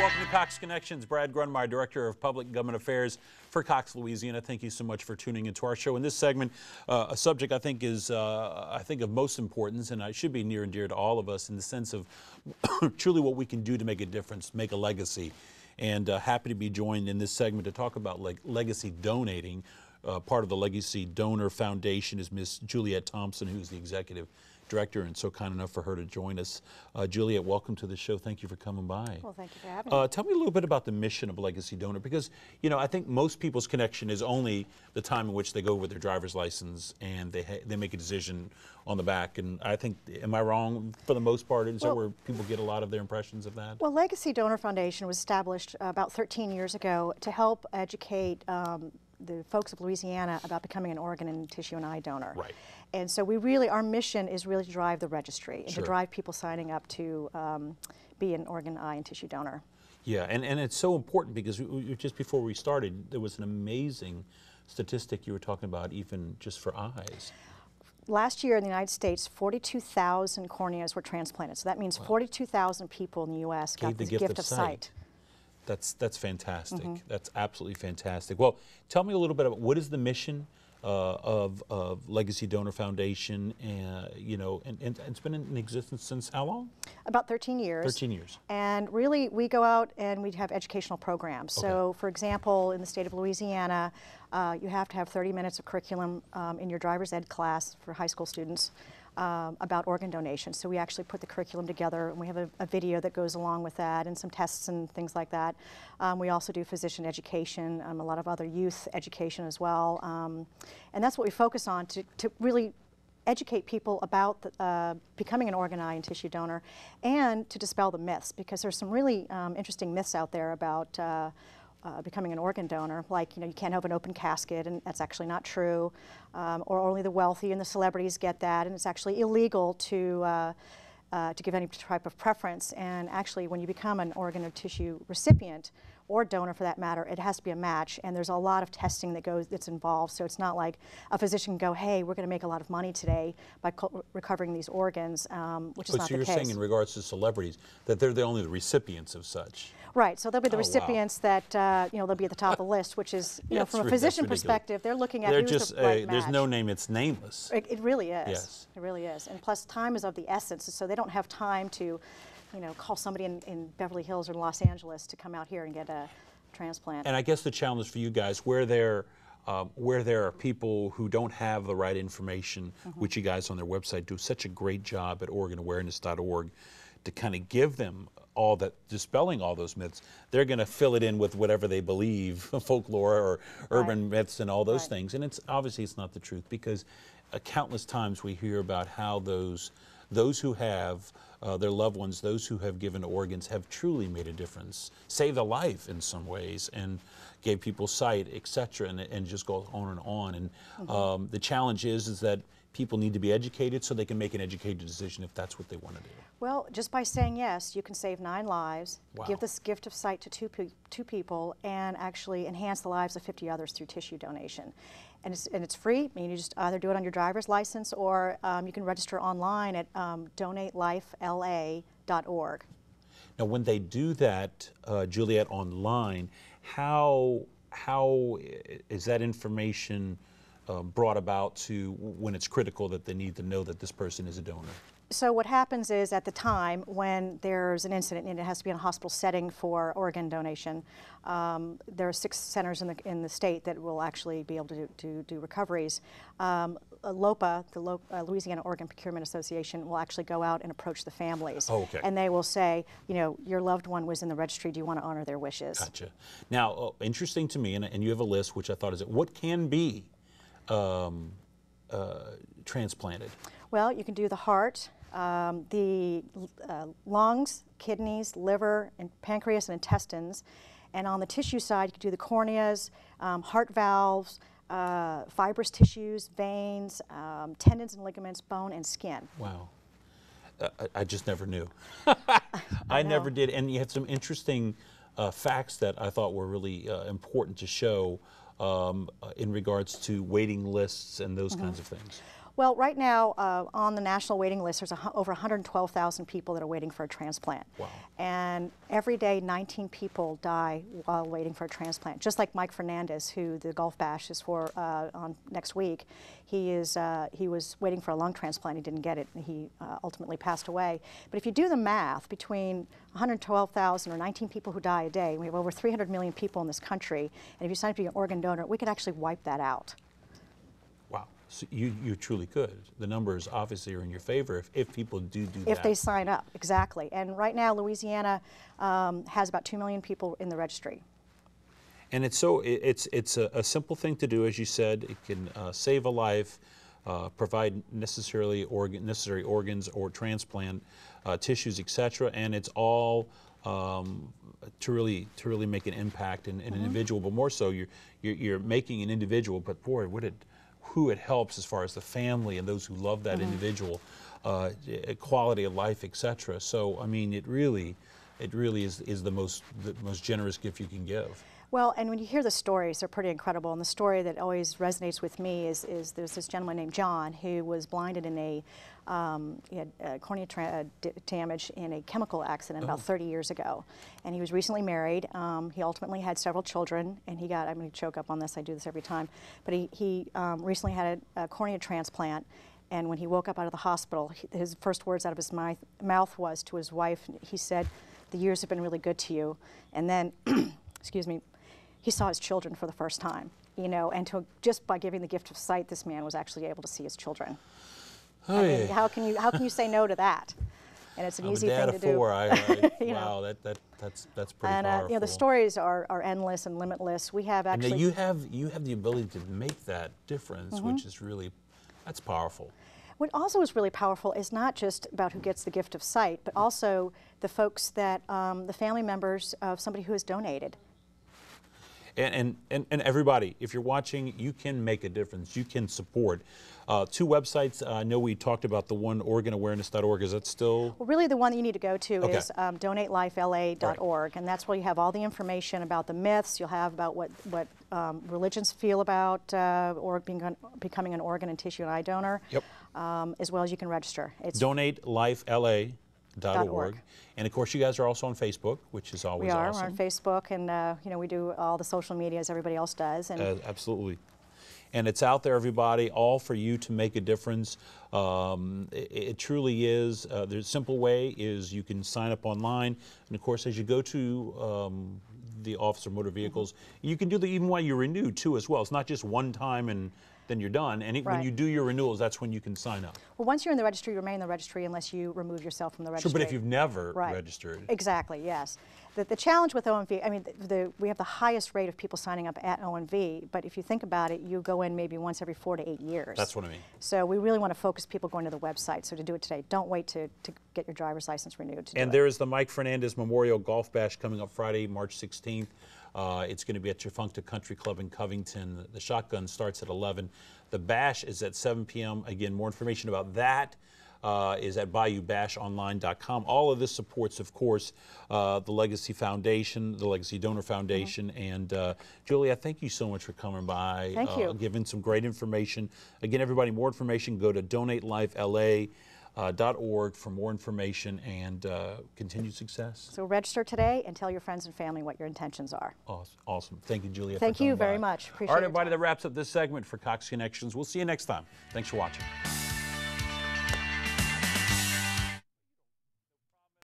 welcome to Cox Connections. Brad Grundmeyer, Director of Public Government Affairs for Cox, Louisiana. Thank you so much for tuning into our show. In this segment, a subject I think is of most importance, and it should be near and dear to all of us in the sense of truly what we can do to make a difference, make a legacy. And happy to be joined in this segment to talk about legacy donating. Part of the Legacy Donor Foundation is Miss Juliette Thompson, who's the Executive Director, and so kind enough for her to join us. Juliette, welcome to the show. Thank you for coming by. Well, thank you for having me. Tell me a little bit about the mission of Legacy Donor, because, you know, I think most people's connection is only the time in which they go with their driver's license and they make a decision on the back. And I think, am I wrong, for the most part, is that where people get a lot of their impressions of that? Well, Legacy Donor Foundation was established about 13 years ago to help educate the folks of Louisiana about becoming an organ and tissue and eye donor. Right. And so our mission is really to drive the registry and Sure. to drive people signing up to be an organ, eye, and tissue donor. Yeah, and it's so important because just before we started, there was an amazing statistic you were talking about, even just for eyes. Last year in the United States, 42,000 corneas were transplanted. So that means 42,000 people in the U.S. got the gift of sight. That's fantastic. That's absolutely fantastic. Well, tell me a little bit about what is the mission of Legacy Donor Foundation, and you know, and it's been in existence since how long? About 13 years. 13 years. And really, we go out and we have educational programs. Okay. So, for example, in the state of Louisiana, you have to have 30 minutes of curriculum in your driver's ed class for high school students. About organ donation. So we actually put the curriculum together, and we have a video that goes along with that and some tests and things like that. We also do physician education, a lot of other youth education as well. And that's what we focus on to really educate people about becoming an organ, eye, and tissue donor, and to dispel the myths, because there's some really interesting myths out there about becoming an organ donor, like, you know, you can't have an open casket, and that's actually not true, or only the wealthy and the celebrities get that, and it's actually illegal to give any type of preference. And actually, when you become an organ or tissue recipient, or donor for that matter, it has to be a match, and there's a lot of testing that's involved. So it's not like a physician can go, hey, we're going to make a lot of money today by recovering these organs, which is not the case. So you're saying in regards to celebrities that they're only the recipients of such? Right, so they'll be the recipients that, you know, they'll be at the top of the list, which is, you know, from a physician perspective, they're looking at who's the right match. There's no name, it's nameless. It really is. Yes. It really is. And plus, time is of the essence, so they don't have time to, you know, call somebody in Beverly Hills or Los Angeles to come out here and get a transplant. And I guess the challenge for you guys, where there are people who don't have the right information, which you guys on their website do such a great job at organawareness.org to kind of give them all that, dispelling all those myths, they're going to fill it in with whatever they believe, folklore or urban myths and all those things. And it's obviously it's not the truth, because countless times we hear about how those who have their loved ones, those who have given organs, have truly made a difference, saved a life in some ways, and gave people sight, etc., and just goes on and on. And the challenge is that people need to be educated so they can make an educated decision if that's what they want to do. Well, just by saying yes, you can save 9 lives, give this gift of sight to two people, and actually enhance the lives of 50 others through tissue donation. And it's free. I mean, you just either do it on your driver's license, or you can register online at donatelifela.org. Now, when they do that, Juliette, online, how is that information brought about to when it's critical that they need to know that this person is a donor? So what happens is, at the time when there's an incident and it has to be in a hospital setting for organ donation, there are 6 centers in the state that will actually be able to do recoveries. LOPA, the Louisiana Organ Procurement Association, will actually go out and approach the families. Oh, okay. And they will say, you know, your loved one was in the registry, do you want to honor their wishes? Gotcha. Now, interesting to me, and you have a list which I thought is what can be transplanted? Well, you can do the heart, the lungs, kidneys, liver, and pancreas and intestines. And on the tissue side, you can do the corneas, heart valves, fibrous tissues, veins, tendons and ligaments, bone, and skin. Wow. I just never knew. I never did. And you had some interesting facts that I thought were really important to show in regards to waiting lists and those kinds of things. Well, right now on the national waiting list, there's over 112,000 people that are waiting for a transplant. Wow. And every day, 19 people die while waiting for a transplant. Just like Mike Fernandez, who the Golf Bash is for on next week. He was waiting for a lung transplant. He didn't get it, and he ultimately passed away. But if you do the math, between 112,000 or 19 people who die a day, we have over 300 million people in this country, and if you sign up to be an organ donor, we could actually wipe that out. Wow. So you truly could. The numbers obviously are in your favor if people do that. If they sign up, exactly. And right now, Louisiana has about 2 million people in the registry. And it's a simple thing to do, as you said. It can save a life, provide necessary organs or transplant tissues, etc. And it's all to really make an impact in an individual. But more so, you're making an individual. But boy, who it helps as far as the family and those who love that individual, quality of life, etc. So I mean, it really is the most generous gift you can give. Well, and when you hear the stories, they're pretty incredible. And the story that always resonates with me is there's this gentleman named John who was blinded in he had cornea damage in a chemical accident about 30 years ago. And he was recently married. He ultimately had several children, and I'm going to choke up on this, I do this every time, but he recently had a cornea transplant. And when he woke up out of the hospital, his first words out of his mouth was to his wife, he said, "The years have been really good to you." And then, excuse me, he saw his children for the first time, and just by giving the gift of sight, this man was actually able to see his children. I mean, how can you say no to that? And it's an easy thing to do. Wow, that's pretty powerful. The stories are endless and limitless. We have actually. And you have the ability to make that difference, which is that's powerful. What also is really powerful is not just about who gets the gift of sight, but also the folks that the family members of somebody who has donated. And everybody, if you're watching, you can make a difference. You can support. 2 websites. I know we talked about the one, organawareness.org. Is that still? Well, really the one that you need to go to is donatelifela.org. And that's where you have all the information about the myths. You'll have about what religions feel about becoming an organ and tissue and eye donor, as well as you can register. It's donatelifela.org. And of course, you guys are also on Facebook, which is always awesome. We're on Facebook, and we do all the social media as everybody else does. And absolutely. And it's out there, everybody, all for you to make a difference. It truly is. The simple way is you can sign up online, and of course, as you go to the Office of Motor Vehicles, you can do that even while you renew too, as well. It's not just one time and then you're done. And when you do your renewals, that's when you can sign up. Well, once you're in the registry, you remain in the registry unless you remove yourself from the registry. Sure, but if you've never registered. Exactly, yes. The challenge with OMV, I mean, we have the highest rate of people signing up at OMV, but if you think about it, you go in maybe once every 4 to 8 years. That's what I mean. So we really want to focus people going to the website. So to do it today, don't wait to get your driver's license renewed. And there is the Mike Fernandez Memorial Golf Bash coming up Friday, March 16th. It's going to be at Tchefuncte Country Club in Covington. The shotgun starts at 11. The bash is at 7 p.m. Again, more information about that is at BayouBashOnline.com. All of this supports, of course, the Legacy Foundation, the Legacy Donor Foundation. And Juliette, thank you so much for coming by. Thank you. Giving some great information. Again, everybody, more information, go to donatelifela.org for more information and continued success. So register today and tell your friends and family what your intentions are. Awesome. Thank you, Juliette. Thank you very much. Appreciate it. All right, everybody, that wraps up this segment for Cox Connections. We'll see you next time. Thanks for watching.